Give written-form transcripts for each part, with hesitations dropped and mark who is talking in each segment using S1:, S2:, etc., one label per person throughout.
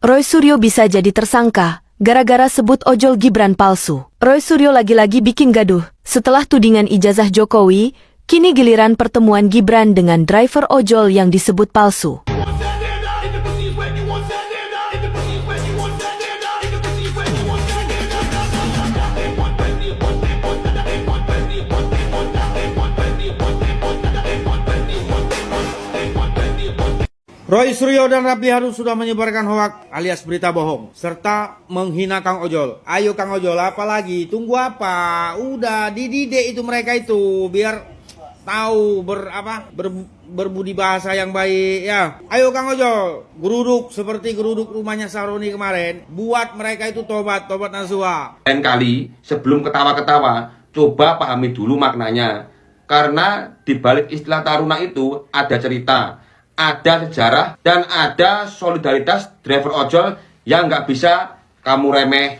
S1: Roy Suryo bisa jadi tersangka gara-gara sebut ojol Gibran palsu. Roy Suryo lagi-lagi bikin gaduh. Setelah tudingan ijazah Jokowi, kini giliran pertemuan Gibran dengan driver ojol yang disebut palsu.
S2: Roy Suryo dan Rapli Harun sudah menyebarkan hoak alias berita bohong serta menghina Kang Ojol. Ayo Kang Ojol, apalagi? Tunggu apa? Udah dididik itu mereka itu biar tahu berbudi bahasa yang baik ya. Ayo Kang Ojol, geruduk seperti geruduk rumahnya Saroni kemarin. Buat mereka itu tobat nasuha.
S3: Lain kali sebelum ketawa-ketawa, coba pahami dulu maknanya. Karena di balik istilah taruna itu ada cerita, ada sejarah, dan ada solidaritas driver ojol yang nggak bisa kamu remeh.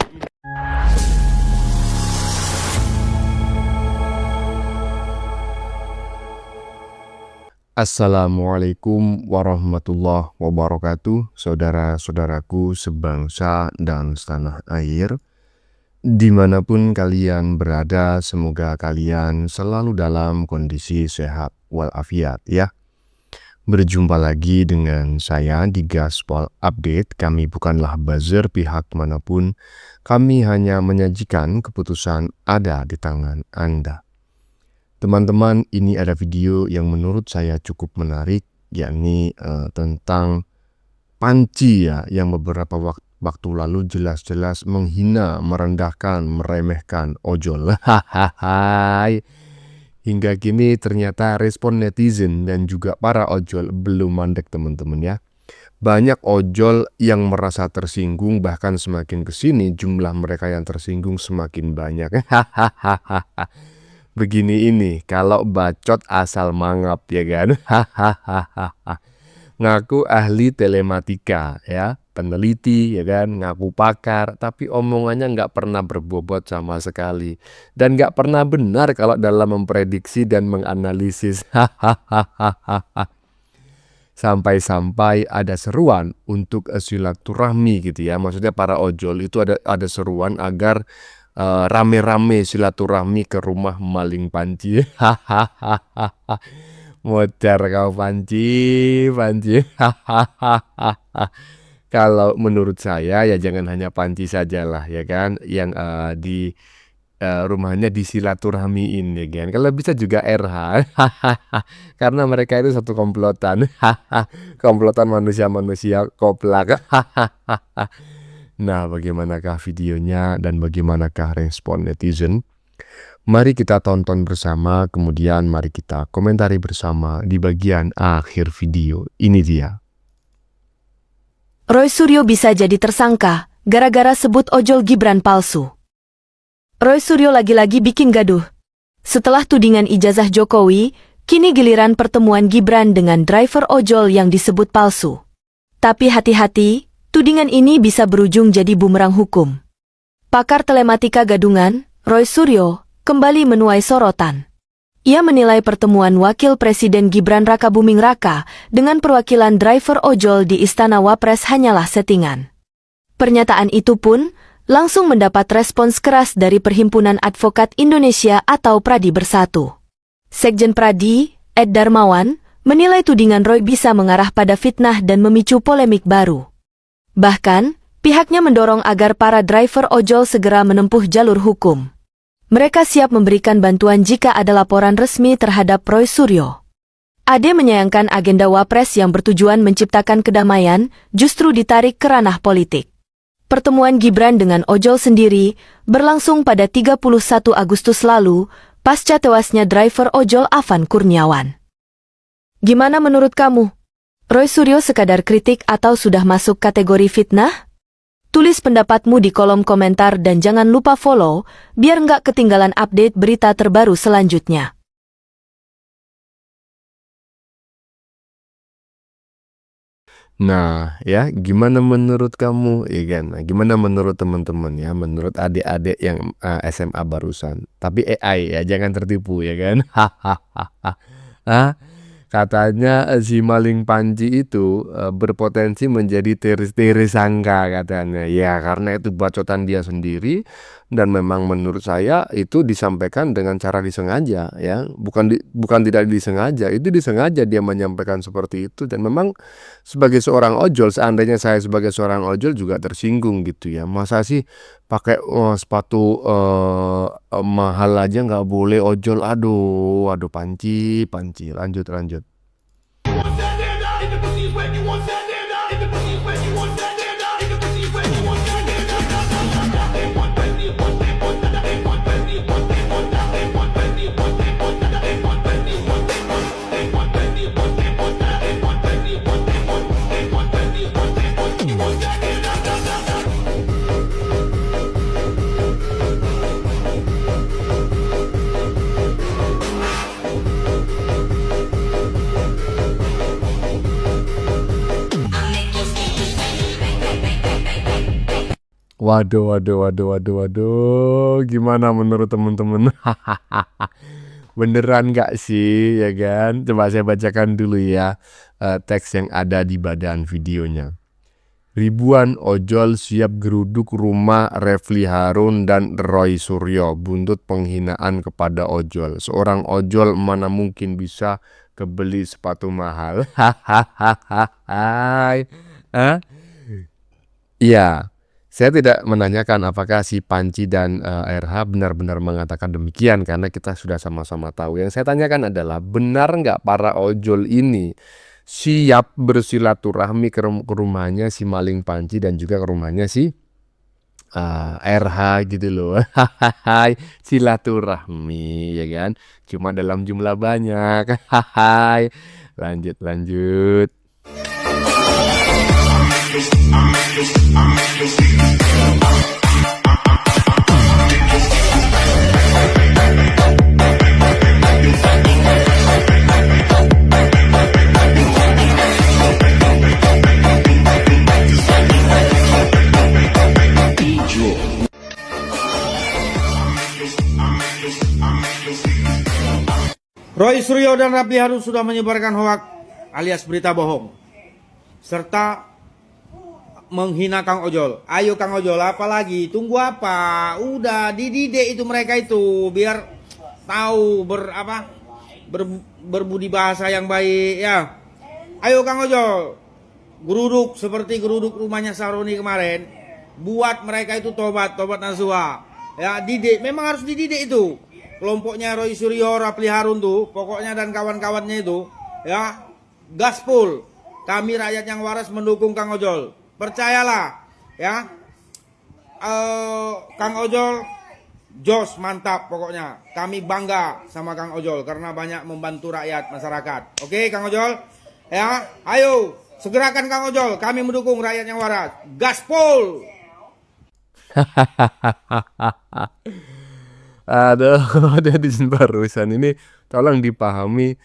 S4: Assalamualaikum warahmatullahi wabarakatuh, saudara-saudaraku sebangsa dan setanah air. Dimanapun kalian berada, semoga kalian selalu dalam kondisi sehat walafiat ya. Berjumpa lagi dengan saya di Gaspol Update. Kami bukanlah buzzer pihak manapun. Kami hanya menyajikan keputusan ada di tangan Anda. Teman-teman, ini ada video yang menurut saya cukup menarik, yakni tentang Panci ya, yang beberapa waktu lalu jelas-jelas menghina, merendahkan, meremehkan ojol. Hahaha. Hingga kini ternyata respon netizen dan juga para ojol belum mandek teman-teman ya. Banyak ojol yang merasa tersinggung, bahkan semakin kesini jumlah mereka yang tersinggung semakin banyak. Hahaha. Begini ini, kalau bacot asal mangap ya kan. Hahaha. Ngaku ahli telematika ya, peneliti ya kan, ngaku pakar, tapi omongannya nggak pernah berbobot sama sekali dan nggak pernah benar kalau dalam memprediksi dan menganalisis. Sampai-sampai ada seruan untuk silaturahmi gitu ya, maksudnya para ojol itu ada seruan agar rame-rame silaturahmi ke rumah maling Panci. Modar kau Panci. Kalau menurut saya ya jangan hanya Panci sajalah ya kan yang di rumahnya disilaturahmiin ya kan. Kalau bisa juga RH. Karena mereka itu satu komplotan. Komplotan manusia-manusia koplak. Nah, bagaimanakah videonya dan bagaimanakah respon netizen? Mari kita tonton bersama, kemudian mari kita komentari bersama di bagian akhir video. Ini dia.
S1: Roy Suryo bisa jadi tersangka gara-gara sebut ojol Gibran palsu. Roy Suryo lagi-lagi bikin gaduh. Setelah tudingan ijazah Jokowi, kini giliran pertemuan Gibran dengan driver ojol yang disebut palsu. Tapi hati-hati, tudingan ini bisa berujung jadi bumerang hukum. Pakar telematika gadungan, Roy Suryo, kembali menuai sorotan. Ia menilai pertemuan Wakil Presiden Gibran Rakabuming Raka dengan perwakilan driver ojol di Istana Wapres hanyalah settingan. Pernyataan itu pun langsung mendapat respons keras dari Perhimpunan Advokat Indonesia atau Pradi Bersatu. Sekjen Pradi, Ed Darmawan, menilai tudingan Roy bisa mengarah pada fitnah dan memicu polemik baru. Bahkan, pihaknya mendorong agar para driver ojol segera menempuh jalur hukum. Mereka siap memberikan bantuan jika ada laporan resmi terhadap Roy Suryo. Ade menyayangkan agenda Wapres yang bertujuan menciptakan kedamaian justru ditarik ke ranah politik. Pertemuan Gibran dengan ojol sendiri berlangsung pada 31 Agustus lalu, pasca tewasnya driver ojol Afan Kurniawan. Gimana menurut kamu? Roy Suryo sekadar kritik atau sudah masuk kategori fitnah? Tulis pendapatmu di kolom komentar dan jangan lupa follow, biar nggak ketinggalan update berita terbaru selanjutnya.
S4: Nah ya, gimana menurut kamu ya kan? Nah, gimana menurut teman-teman ya, menurut adik-adik yang SMA barusan. Tapi AI ya, jangan tertipu ya kan. Hahaha. Katanya si maling panci itu berpotensi menjadi tersangka katanya. Ya karena itu bacotan dia sendiri dan memang menurut saya itu disampaikan dengan cara disengaja ya. Bukan tidak disengaja, itu disengaja dia menyampaikan seperti itu dan memang sebagai seorang ojol, seandainya saya sebagai seorang ojol juga tersinggung gitu ya. Masa sih pakai sepatu mahal aja nggak boleh ojol, aduh panci, lanjut. Waduh, gimana menurut temen-temen? Beneran nggak sih, ya kan? Coba saya bacakan dulu ya teks yang ada di badan videonya. Ribuan ojol siap geruduk rumah Refli Harun dan Roy Suryo buntut penghinaan kepada ojol. Seorang ojol mana mungkin bisa kebeli sepatu mahal? Hahaha. Iya. Saya tidak menanyakan apakah si Panci dan RH benar-benar mengatakan demikian karena kita sudah sama-sama tahu. Yang saya tanyakan adalah benar nggak para ojol ini siap bersilaturahmi ke rumahnya si maling Panci dan juga ke rumahnya si RH gitu loh. Silaturahmi ya kan, cuma dalam jumlah banyak. Lanjut.
S2: Roy Suryo dan Rapli Harun sudah menyebarkan hoak alias berita bohong serta menghina Kang Ojol. Ayo Kang Ojol, apalagi? Tunggu apa? Udah dididik itu mereka itu biar tahu berbudi bahasa yang baik ya. Ayo Kang Ojol, geruduk seperti geruduk rumahnya Saroni kemarin. Buat mereka itu tobat nasuha. Ya, didik, memang harus dididik itu. Kelompoknya Roy Suryo, Rapli Harun tuh, pokoknya dan kawan-kawannya itu, ya, gaspol. Kami rakyat yang waras mendukung Kang Ojol. Percayalah, ya. Kang Ojol, jos mantap pokoknya. Kami bangga sama Kang Ojol karena banyak membantu rakyat masyarakat. Oke, Kang Ojol, ya. Ayo, segerakan Kang Ojol. Kami mendukung rakyat yang waras. Gaspol.
S4: Aduh, netizen barusan ini tolong dipahami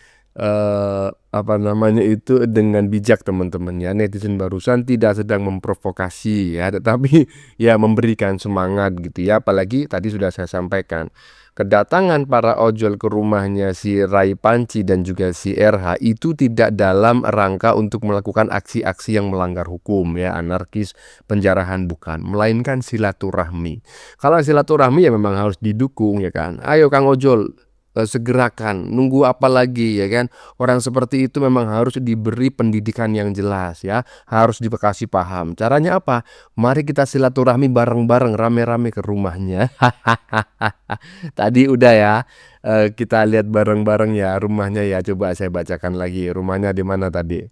S4: itu dengan bijak teman-teman ya. Netizen barusan tidak sedang memprovokasi ya, tetapi ya memberikan semangat gitu ya. Apalagi tadi sudah saya sampaikan, kedatangan para ojol ke rumahnya si Rai Panci dan juga si RH itu tidak dalam rangka untuk melakukan aksi-aksi yang melanggar hukum ya, anarkis, penjarahan, bukan, melainkan silaturahmi. Kalau silaturahmi ya memang harus didukung ya kan. Ayo Kang Ojol, segerakan, nunggu apa lagi ya kan. Orang seperti itu memang harus diberi pendidikan yang jelas ya, harus dikasih paham. Caranya apa? Mari kita silaturahmi bareng-bareng, rame-rame ke rumahnya. Tadi udah ya, kita lihat bareng-bareng ya rumahnya ya. Coba saya bacakan lagi, rumahnya di mana tadi?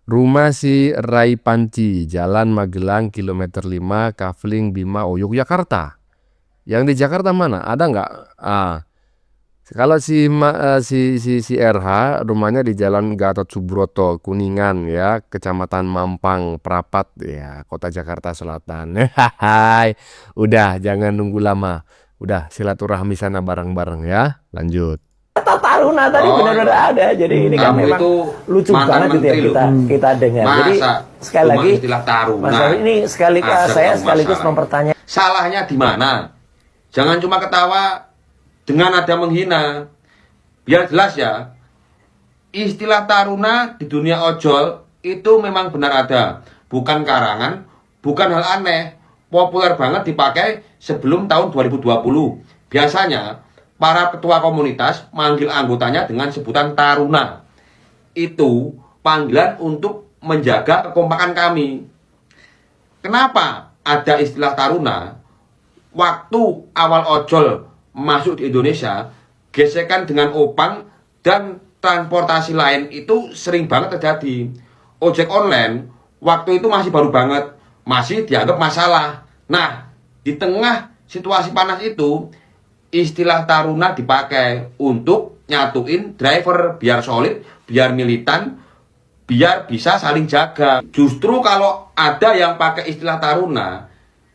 S4: Rumah si Rai Panci, Jalan Magelang, kilometer 5, Kafling, Bima, Yogyakarta. Yang di Jakarta mana? Ada nggak? Kalau si RH rumahnya di Jalan Gatot Subroto, Kuningan ya, Kecamatan Mampang, Prapat ya, Kota Jakarta Selatan. Udah, jangan nunggu lama. Udah, silaturahmi sana bareng-bareng ya. Lanjut.
S5: Taruna tadi benar-benar ada. Jadi ini kan memang lucu banget gitu ya kita dengar. Jadi sekali lagi Mas Ari, ini saya sekaligus mempertanyakan.
S3: Salahnya di mana? Jangan cuma ketawa dengan ada menghina. Biar jelas ya. istilah taruna di dunia ojol itu memang benar ada. Bukan karangan, bukan hal aneh. Populer banget dipakai sebelum tahun 2020. Biasanya, para ketua komunitas manggil anggotanya dengan sebutan taruna. Itu panggilan untuk menjaga kekompakan kami. Kenapa ada istilah taruna? Waktu awal ojol masuk di Indonesia, gesekan dengan opang dan transportasi lain itu sering banget terjadi. Ojek online waktu itu masih baru banget, masih dianggap masalah. Nah, di tengah situasi panas itu, istilah taruna dipakai untuk nyatuin driver biar solid, biar militan, biar bisa saling jaga. Justru kalau ada yang pakai istilah taruna,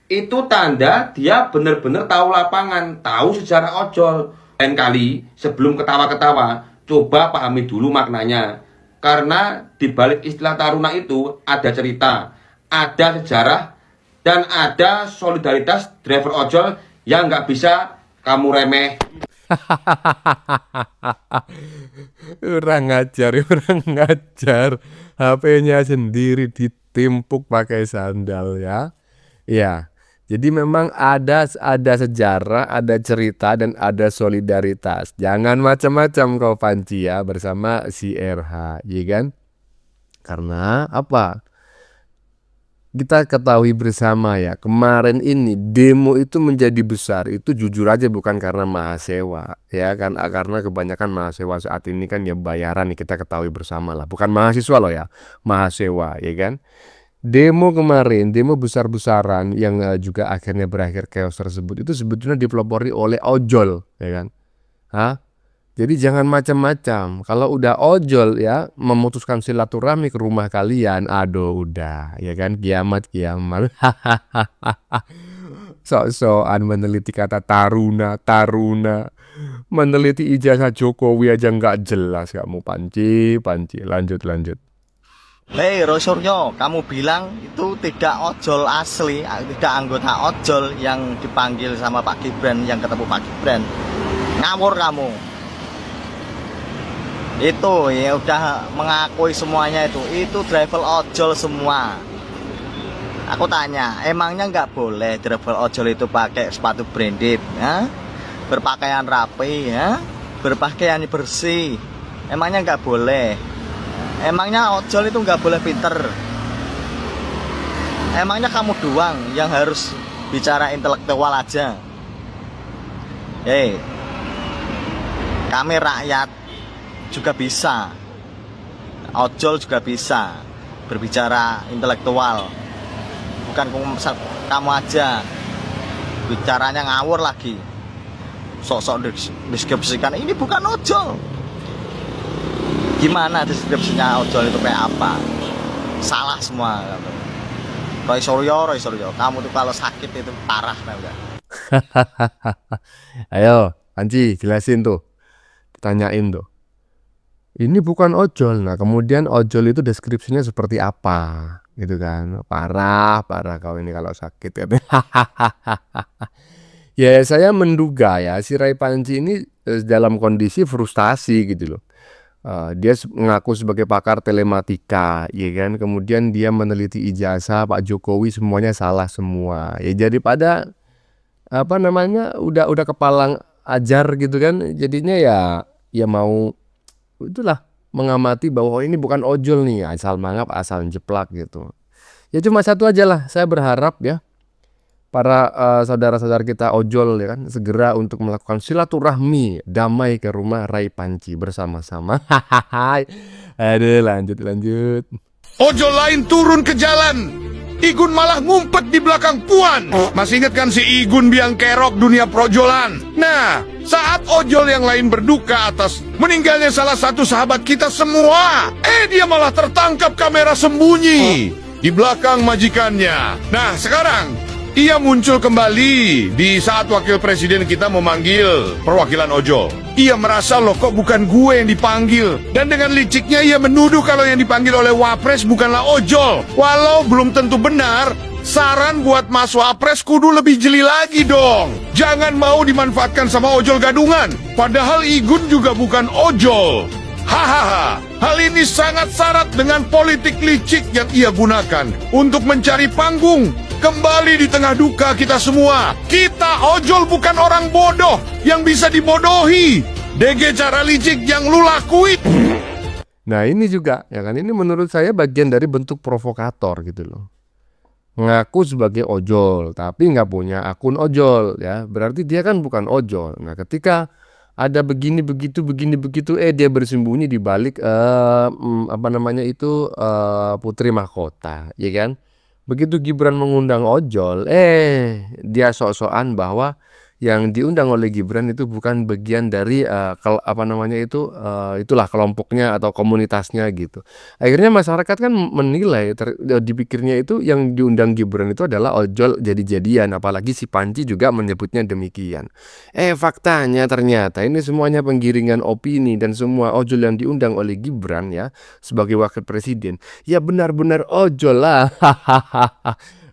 S3: itu tanda dia benar-benar tahu lapangan, tahu sejarah ojol. Lain kali, sebelum ketawa-ketawa, coba pahami dulu maknanya. Karena di balik istilah taruna itu ada cerita, ada sejarah, dan ada solidaritas driver ojol yang nggak bisa kamu remeh.
S4: Orang ngajar. HP-nya sendiri ditimpuk pakai sandal ya. Ya. Jadi memang ada sejarah, ada cerita, dan ada solidaritas. Jangan macam-macam kau Panci ya bersama si RH, ya kan? Karena apa? Kita ketahui bersama ya, kemarin ini demo itu menjadi besar, itu jujur aja bukan karena mahasiswa, ya kan? Karena kebanyakan mahasiswa saat ini kan ya bayaran nih, kita ketahui bersama lah. Bukan mahasiswa loh ya, mahasiswa, ya kan? Demo kemarin, demo besar-besaran yang juga akhirnya berakhir chaos tersebut itu sebetulnya dipelopori oleh ojol, ya kan? Jadi jangan macam-macam. Kalau udah ojol ya memutuskan silaturahmi ke rumah kalian, aduh udah, ya kan, kiamat. Sok-sokan meneliti kata taruna, meneliti ijazah Jokowi aja nggak jelas kamu Panci. Lanjut.
S6: Hei Roy Suryo, kamu bilang itu tidak ojol asli, tidak anggota ojol yang dipanggil sama Pak Gibran, yang ketemu Pak Gibran. Ngawur kamu. Itu ya udah mengakui semuanya itu driver ojol semua. Aku tanya, emangnya nggak boleh driver ojol itu pakai sepatu branded, ya? Berpakaian rapi, ya? Berpakaian bersih. Emangnya nggak boleh? Emangnya ojol itu nggak boleh pinter? Emangnya kamu doang yang harus bicara intelektual aja? Hei, kami rakyat juga bisa, ojol juga bisa berbicara intelektual. Bukan kamu aja, bicaranya ngawur lagi. Sok-sok deskripsikan ini bukan ojol. Gimana deskripsinya ojol itu kayak apa? Salah semua. Roy Suryo, kamu tuh kalau sakit itu parah nah udah.
S4: Ayo, Panci, jelasin tuh. Tanyain tuh. Ini bukan ojol. Nah, kemudian ojol itu deskripsinya seperti apa? Gitu kan. Parah kau ini kalau sakit. Ya, saya menduga ya si Ray Panci ini dalam kondisi frustasi gitu loh. Dia mengaku sebagai pakar telematika, ya kan. Kemudian dia meneliti ijazah Pak Jokowi, semuanya salah semua. Ya jadi pada udah kepalang ajar gitu kan. Jadinya ya mau itulah mengamati bahwa ini bukan ojol nih, asal mangap, asal jeplak gitu. Ya cuma satu aja lah, saya berharap ya para saudara-saudara kita ojol ya kan segera untuk melakukan silaturahmi damai ke rumah Ray Panci bersama-sama. Aduh, lanjut.
S7: Ojol lain turun ke jalan, Igun malah ngumpet di belakang Puan. Masih ingat kan si Igun biang kerok dunia projolan? Nah, saat ojol yang lain berduka atas meninggalnya salah satu sahabat kita semua, dia malah tertangkap kamera sembunyi di belakang majikannya. Nah, sekarang ia muncul kembali di saat wakil presiden kita memanggil perwakilan ojol. Ia merasa loh kok bukan gue yang dipanggil. Dan dengan liciknya ia menuduh kalau yang dipanggil oleh Wapres bukanlah ojol. Walau belum tentu benar, saran buat Mas Wapres kudu lebih jeli lagi dong. Jangan mau dimanfaatkan sama ojol gadungan. Padahal Igun juga bukan ojol. Hahaha, hal ini sangat syarat dengan politik licik yang ia gunakan untuk mencari panggung. Kembali di tengah duka kita semua. Kita ojol bukan orang bodoh yang bisa dibodohi. DG cara licik yang lu lakuin.
S4: Nah ini juga, ya kan, ini menurut saya bagian dari bentuk provokator gitu loh. Ngaku sebagai ojol, tapi nggak punya akun ojol, ya. Berarti dia kan bukan ojol. Nah ketika ada begini begitu, dia bersembunyi di balik Putri Mahkota, ya kan? Begitu Gibran mengundang ojol, dia sok-sokan bahwa yang diundang oleh Gibran itu bukan bagian dari itulah kelompoknya atau komunitasnya gitu. Akhirnya masyarakat kan menilai, dipikirnya itu yang diundang Gibran itu adalah ojol jadi-jadian, apalagi si Panji juga menyebutnya demikian. Faktanya ternyata ini semuanya penggiringan opini, dan semua ojol yang diundang oleh Gibran ya sebagai wakil presiden ya benar-benar ojol lah.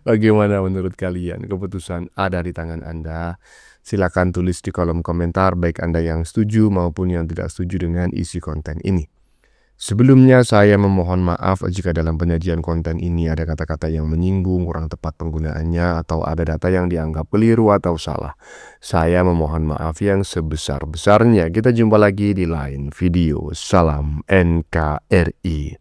S4: Bagaimana menurut kalian? Keputusan ada di tangan Anda. Silakan tulis di kolom komentar baik Anda yang setuju maupun yang tidak setuju dengan isi konten ini. Sebelumnya saya memohon maaf jika dalam penyajian konten ini ada kata-kata yang menyinggung, kurang tepat penggunaannya, atau ada data yang dianggap keliru atau salah. Saya memohon maaf yang sebesar-besarnya. Kita jumpa lagi di lain video. Salam NKRI.